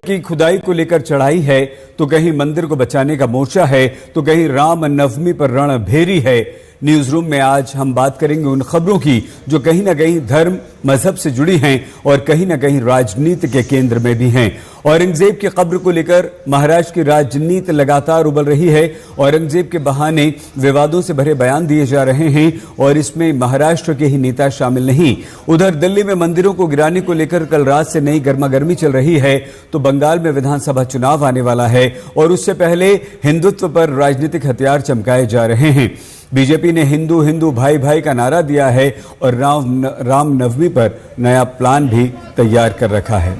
की खुदाई को लेकर चढ़ाई है, तो कहीं मंदिर को बचाने का मोर्चा है, तो कहीं राम नवमी पर रणभेरी है। न्यूज रूम में आज हम बात करेंगे उन खबरों की जो कहीं ना कहीं धर्म मजहब से जुड़ी हैं और कहीं ना कहीं राजनीति के केंद्र में भी हैं। औरंगजेब की कब्र को लेकर महाराष्ट्र की राजनीति लगातार उबल रही है। औरंगजेब के बहाने विवादों से भरे बयान दिए जा रहे हैं और इसमें महाराष्ट्र के ही नेता शामिल नहीं। उधर दिल्ली में मंदिरों को गिराने को लेकर कल रात से नई गर्मागर्मी चल रही है, तो बंगाल में विधानसभा चुनाव आने वाला है और उससे पहले हिंदुत्व पर राजनीतिक हथियार चमकाए जा रहे हैं। बीजेपी ने हिंदू हिंदू भाई भाई का नारा दिया है और राम नवमी पर नया प्लान भी तैयार कर रखा है।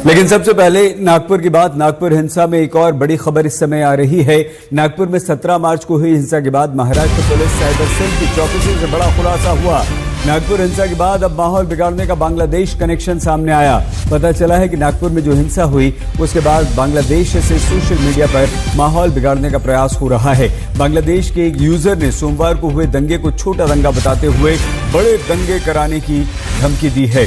लेकिन सबसे पहले नागपुर की बात। नागपुर हिंसा में एक और बड़ी खबर इस समय आ रही है। नागपुर में 17 मार्च को हुई हिंसा के बाद महाराष्ट्र पुलिस साइबर सेल की चौकसी से बड़ा खुलासा हुआ। नागपुर हिंसा के बाद अब माहौल बिगाड़ने का बांग्लादेश कनेक्शन सामने आया। पता चला है कि नागपुर में जो हिंसा हुई उसके बाद बांग्लादेश से सोशल मीडिया पर माहौल बिगाड़ने का प्रयास हो रहा है। बांग्लादेश के एक यूजर ने सोमवार को हुए दंगे को छोटा दंगा बताते हुए बड़े दंगे कराने की धमकी दी है।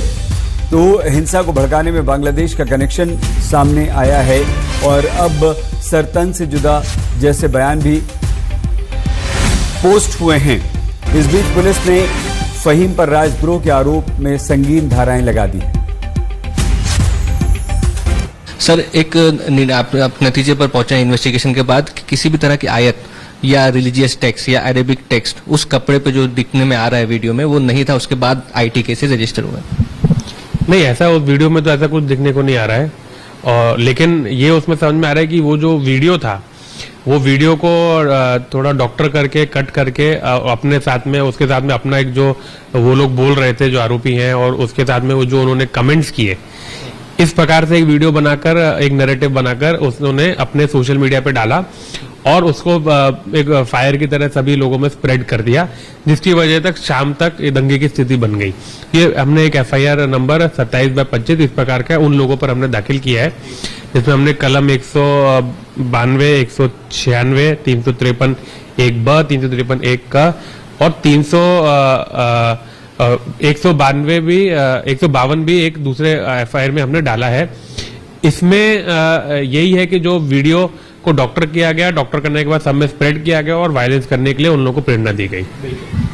तो हिंसा को भड़काने में बांग्लादेश का कनेक्शन सामने आया है और अब सरतन से जुदा जैसे बयान भी पोस्ट हुए हैं। इस बीच पुलिस ने फहीम पर राजद्रोह के आरोप में संगीन धाराएं लगा दी। सर, एक आप नतीजे पर पहुंचे इन्वेस्टिगेशन के बाद कि किसी भी तरह की आयत या रिलीजियस टेक्स्ट या अरेबिक टेक्स्ट उस कपड़े पे जो दिखने में आ रहा है वीडियो में वो नहीं था, उसके बाद आईटी केसेस रजिस्टर हुए। नहीं, ऐसा उस वीडियो में तो ऐसा कुछ दिखने को नहीं आ रहा है। और लेकिन ये उसमें समझ में आ रहा है कि वो जो वीडियो था वो वीडियो को थोड़ा डॉक्टर करके कट करके अपने साथ में उसके साथ में अपना एक जो वो लोग बोल रहे थे जो आरोपी हैं और उसके साथ में वो जो उन्होंने कमेंट्स किए, इस प्रकार से एक वीडियो बनाकर एक नैरेटिव बनाकर उन्होंने अपने सोशल मीडिया पे डाला और उसको एक फायर की तरह सभी लोगों में स्प्रेड कर दिया, जिसकी वजह तक शाम तक ये दंगे की स्थिति बन गई। ये हमने एक FIR नंबर 27/25 इस प्रकार का उन लोगों पर हमने दाखिल किया है, जिसमें हमने कलम 192, 196, 353 1B, 353 1 का और 152 भी 152 भी एक दूसरे FIR में हमने डाला है। इसमें यही है कि जो वीडियो को डॉक्टर किया गया, डॉक्टर करने के बाद सब में स्प्रेड किया गया और वायलेंस करने के लिए उन लोगों को प्रेरणा दी गई।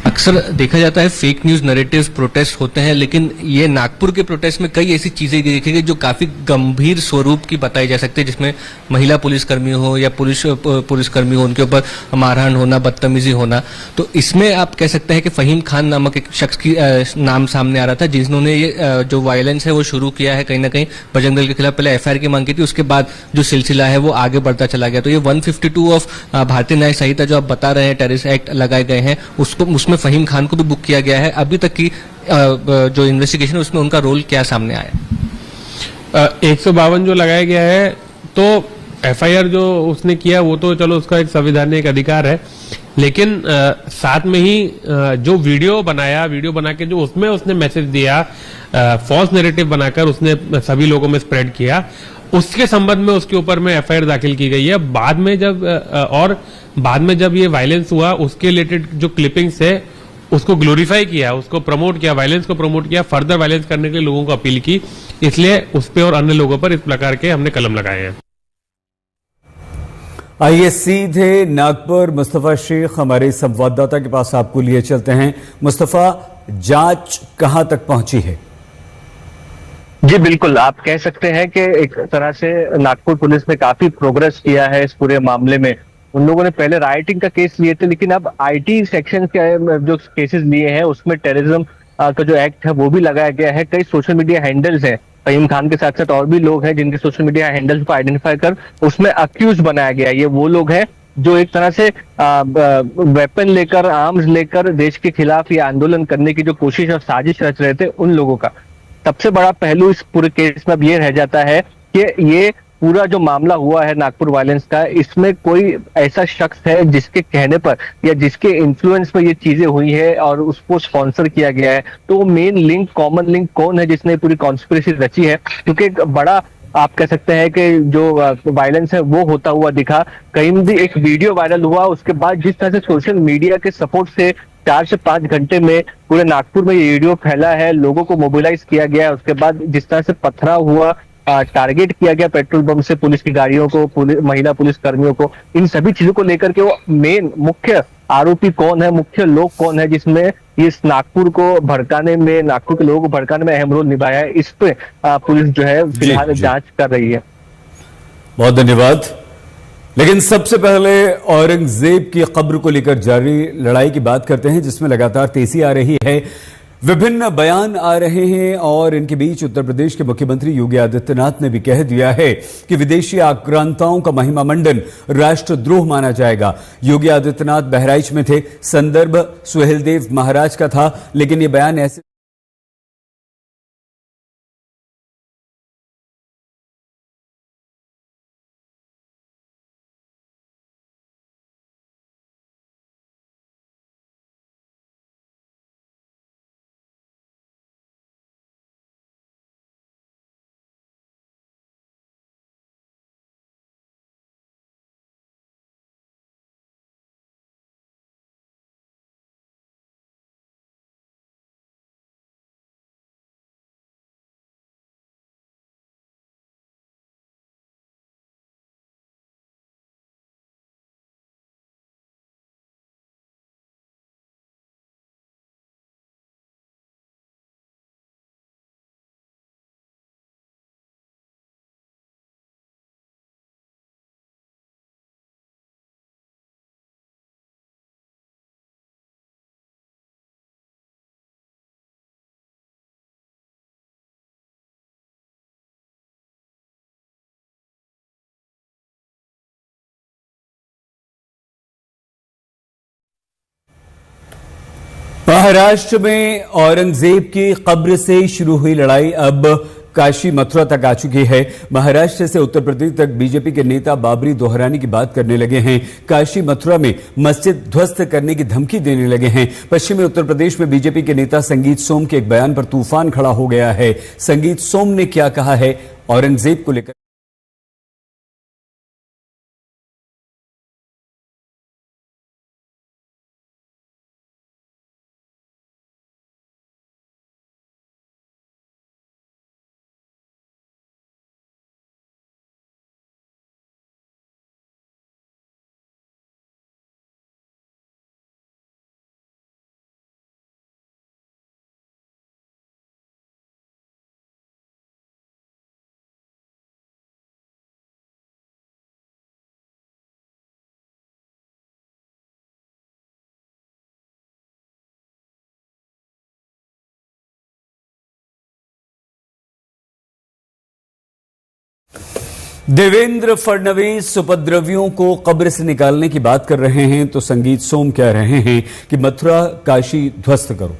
अक्सर देखा जाता है फेक न्यूज नैरेटिव्स प्रोटेस्ट होते हैं, लेकिन ये नागपुर के प्रोटेस्ट में कई ऐसी चीजें देखी गई जो काफी गंभीर स्वरूप की बताई जा सकती है, जिसमें महिला पुलिसकर्मी हो या पुलिसकर्मी हो, उनके ऊपर मारहान होना, बदतमीजी होना। तो इसमें आप कह सकते हैं कि फहीम खान नामक एक शख्स की नाम सामने आ रहा था, जिन्होंने ये जो वायलेंस है वो शुरू किया है। कहीं ना कहीं बजरंग दल के खिलाफ पहले FIR की मांग की थी, उसके बाद जो सिलसिला है वो आगे बढ़ता चला गया। तो ये 152 ऑफ भारतीय न्याय संहिता जो आप बता रहे हैं, टेररिस्ट एक्ट लगाए गए हैं, उसमें फहीम खान को भी बुक किया गया है। अभी तक की जो इन्वेस्टिगेशन है उसमें उनका रोल क्या सामने आया? 152 जो लगाया गया है, तो FIR जो उसने किया वो तो चलो उसका एक संवैधानिक अधिकार है, लेकिन साथ में ही जो वीडियो बना के जो उसमें उसने मैसेज दिया, फॉल्स नैरेटिव बनाकर उसने सभी लोगों में स्प्रेड किया, उसके संबंध में उसके ऊपर में FIR दाखिल की गई है। बाद में जब ये वायलेंस हुआ उसके रिलेटेड जो क्लिपिंग्स है उसको ग्लोरीफाई किया, उसको प्रमोट किया, वायलेंस को प्रमोट किया, फर्दर वायलेंस करने के लिए लोगों को अपील की, इसलिए उस पे और अन्य लोगों पर इस प्रकार के हमने कलम लगाए हैं। आइए सीधे नागपुर मुस्तफा शेख हमारे संवाददाता के पास आपको लिए चलते हैं। मुस्तफा, जांच कहां तक पहुंची है? जी बिल्कुल, आप कह सकते हैं कि एक तरह से नागपुर पुलिस ने काफी प्रोग्रेस किया है इस पूरे मामले में। उन लोगों ने पहले राइटिंग का केस लिए थे, लेकिन अब IT सेक्शन के जो केसेस लिए हैं उसमें टेररिज्म का जो एक्ट है वो भी लगाया गया है। कई सोशल मीडिया हैंडल्स हैं, फहीम खान के साथ साथ और भी लोग हैं जिनके सोशल मीडिया हैंडल्स को आइडेंटिफाई कर उसमें अक्यूज बनाया गया। ये वो लोग हैं जो एक तरह से वेपन लेकर, आर्म्स लेकर देश के खिलाफ ये आंदोलन करने की जो कोशिश और साजिश रच रहे थे उन लोगों का। सबसे बड़ा पहलू इस पूरे केस में अब ये रह जाता है कि ये पूरा जो मामला हुआ है नागपुर वायलेंस का, इसमें कोई ऐसा शख्स है जिसके कहने पर या जिसके इन्फ्लुएंस पर ये चीजें हुई है और उसको स्पॉन्सर किया गया है। तो मेन लिंक, कॉमन लिंक कौन है जिसने पूरी कॉन्स्पिरेसी रची है? क्योंकि एक बड़ा आप कह सकते हैं कि जो वायलेंस है वो होता हुआ दिखा। कहीं भी एक वीडियो वायरल हुआ, उसके बाद जिस तरह से सोशल मीडिया के सपोर्ट से 4 से 5 घंटे में पूरे नागपुर में ये वीडियो फैला है, लोगों को मोबिलाइज किया गया है, उसके बाद जिस तरह से पथराव हुआ टारगेट किया गया पेट्रोल पंप से पुलिस की गाड़ियों को, महिला पुलिस कर्मियों को, इन सभी चीजों को लेकर के वो मेन मुख्य आरोपी कौन है, मुख्य लोग कौन है जिसमें इस नागपुर को भड़काने में, नागपुर के लोगों को भड़काने में अहम रोल निभाया है, इस पे पुलिस जो है फिलहाल जांच कर रही है। बहुत धन्यवाद। लेकिन सबसे पहले औरंगजेब की कब्र को लेकर जारी लड़ाई की बात करते हैं, जिसमें लगातार तेजी आ रही है। विभिन्न बयान आ रहे हैं और इनके बीच उत्तर प्रदेश के मुख्यमंत्री योगी आदित्यनाथ ने भी कह दिया है कि विदेशी आक्रांताओं का महिमा मंडन राष्ट्रद्रोह माना जाएगा। योगी आदित्यनाथ बहराइच में थे, संदर्भ सुहेलदेव महाराज का था, लेकिन ये बयान ऐसे महाराष्ट्र में औरंगजेब की कब्र से शुरू हुई लड़ाई अब काशी मथुरा तक आ चुकी है। महाराष्ट्र से उत्तर प्रदेश तक बीजेपी के नेता बाबरी दोहराने की बात करने लगे हैं। काशी मथुरा में मस्जिद ध्वस्त करने की धमकी देने लगे हैं। पश्चिमी उत्तर प्रदेश में बीजेपी के नेता संगीत सोम के एक बयान पर तूफान खड़ा हो गया है। संगीत सोम ने क्या कहा है औरंगजेब को लेकर? देवेंद्र फडणवीस उपद्रवियों को कब्र से निकालने की बात कर रहे हैं तो संगीत सोम कह रहे हैं कि मथुरा काशी ध्वस्त करो।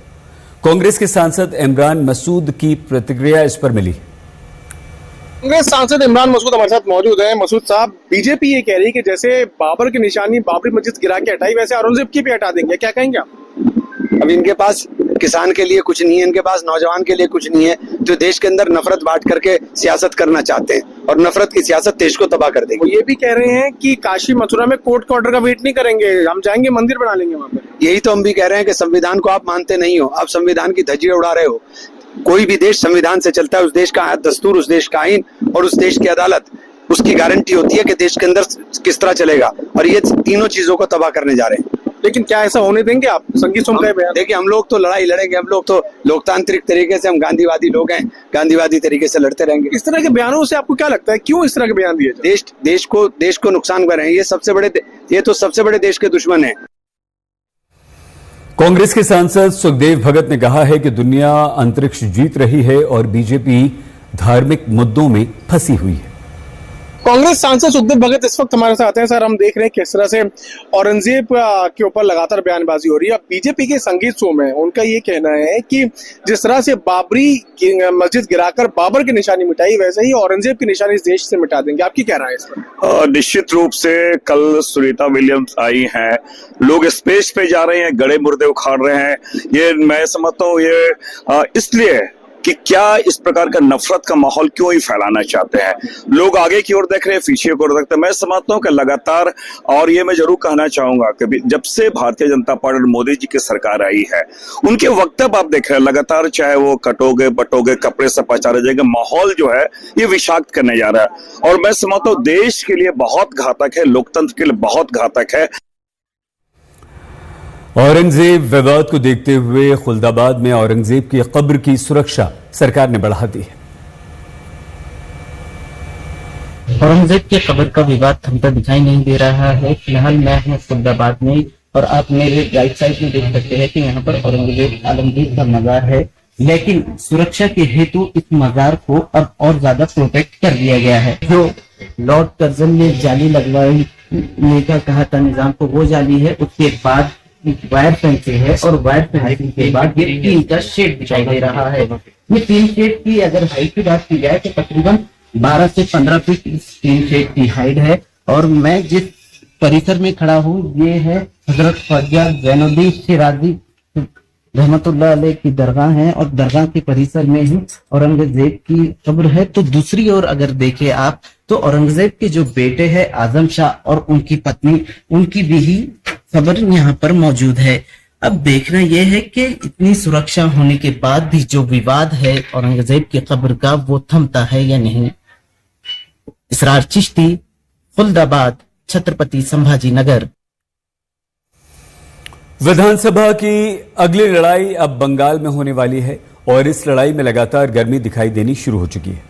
कांग्रेस के सांसद इमरान मसूद की प्रतिक्रिया इस पर मिली। कांग्रेस सांसद इमरान मसूद हमारे साथ मौजूद हैं। मसूद साहब, बीजेपी ये कह रही है कि जैसे बाबर की निशानी बाबरी मस्जिद गिरा के हटाई, वैसे औरंगजेब की भी हटा देंगे, क्या कहेंगे आप? अब इनके पास किसान के लिए कुछ नहीं है, इनके पास नौजवान के लिए कुछ नहीं है, जो देश के अंदर नफरत बांट करके सियासत करना चाहते हैं और नफरत की सियासत देश को तबाह कर देगी। वो ये भी कह रहे हैं कि काशी मथुरा में कोर्ट का ऑर्डर का वेट नहीं करेंगे, हम जाएंगे मंदिर बना लेंगे वहां पर। यही तो हम भी कह रहे हैं कि संविधान को आप मानते नहीं हो, आप संविधान की धज्जियां उड़ा रहे हो। कोई भी देश संविधान से चलता है, उस देश का दस्तूर, उस देश का आईन और उस देश की अदालत, उसकी गारंटी होती है कि देश के अंदर किस तरह चलेगा, और ये तीनों चीजों को तबाह करने जा रहे हैं। लेकिन क्या ऐसा होने देंगे आप? संगीत सोम का बयान। देखिए, हम लोग तो लड़ाई लड़ेंगे, हम लोग तो लोकतांत्रिक तरीके से, हम गांधीवादी लोग हैं, गांधीवादी तरीके से लड़ते रहेंगे। इस तरह के बयानों से आपको क्या लगता है, क्यों इस तरह के बयान दिए? देश को नुकसान कर रहे हैं। ये तो सबसे बड़े देश के दुश्मन है। कांग्रेस के सांसद सुखदेव भगत ने कहा है कि दुनिया अंतरिक्ष जीत रही है और बीजेपी धार्मिक मुद्दों में फंसी हुई है। कांग्रेस सांसद सुखदेव भगत इस वक्त हमारे साथ हैं। सर, हम देख रहे हैं किस तरह से औरंगजेब के ऊपर लगातार बयानबाजी हो रही है। अब बीजेपी के संगीत सोम है, उनका ये कहना है कि जिस तरह से बाबरी मस्जिद गिराकर बाबर की निशानी मिटाई, वैसे ही औरंगजेब की निशानी इस देश से मिटा देंगे। आपकी क्या राय है इस पर? निश्चित रूप से कल सुनीता विलियम्स आई हैं, लोग स्पेस पे जा रहे हैं, गड़े मुर्दे उखाड़ रहे हैं। ये मैं समझता हूँ ये इसलिए कि क्या इस प्रकार का नफरत का माहौल क्यों ही फैलाना चाहते हैं। लोग आगे की ओर देख रहे हैं, पीछे की ओर देखते हैं। मैं समझता हूं कि लगातार, और ये मैं जरूर कहना चाहूंगा कि जब से भारतीय जनता पार्टी और मोदी जी की सरकार आई है, उनके वक्तव्य आप देख रहे हैं लगातार, चाहे वो कटोगे बटोगे कपड़े से पचारे जाएंगे, माहौल जो है ये विषाक्त करने जा रहा है। और मैं समझता हूं देश के लिए बहुत घातक है, लोकतंत्र के लिए बहुत घातक है। औरंगजेब विवाद को देखते हुए खुल्दाबाद में औरंगजेब की कब्र की सुरक्षा सरकार ने बढ़ा दी है। औरंगजेब के कब्र का विवाद थमता दिखाई नहीं दे रहा है। फिलहाल मैं हूँ खुल्दाबाद में और आप मेरे राइट साइड में देख सकते हैं कि यहाँ पर औरंगजेब आलमगीर का मजार है, लेकिन सुरक्षा के हेतु इस मजार को अब और ज्यादा प्रोटेक्ट कर दिया गया है। जो लॉर्ड कर्जन ने जाली लगवाने का कहा था निजाम को, वो जाली है। उसके बाद वायर फेंसिंग है और वायर फेंसिंग के बाद ये 3 का शेड दिखाई दे रहा है। ये 3 शेड की अगर हाइट की बात की जाए तो तकरीबन 12 से 15 फीट इस 3 शेड की हाइट है। और मैं जिस परिसर में खड़ा हूँ ये है हजरत ख्वाजा जैनुद्दीन शिराजी रहमतुल्लाह अलैह की दरगाह है और दरगाह के परिसर में ही औरंगजेब की कब्र है। तो दूसरी ओर अगर देखें आप तो औरंगजेब के जो बेटे हैं आजम शाह और उनकी पत्नी, उनकी भी कब्र यहाँ पर मौजूद है। अब देखना यह है कि इतनी सुरक्षा होने के बाद भी जो विवाद है औरंगजेब की कब्र का वो थमता है या नहीं। इसरार चिश्ती, खुल्दाबाद, छत्रपति संभाजी नगर। विधानसभा की अगली लड़ाई अब बंगाल में होने वाली है और इस लड़ाई में लगातार गर्मी दिखाई देनी शुरू हो चुकी है।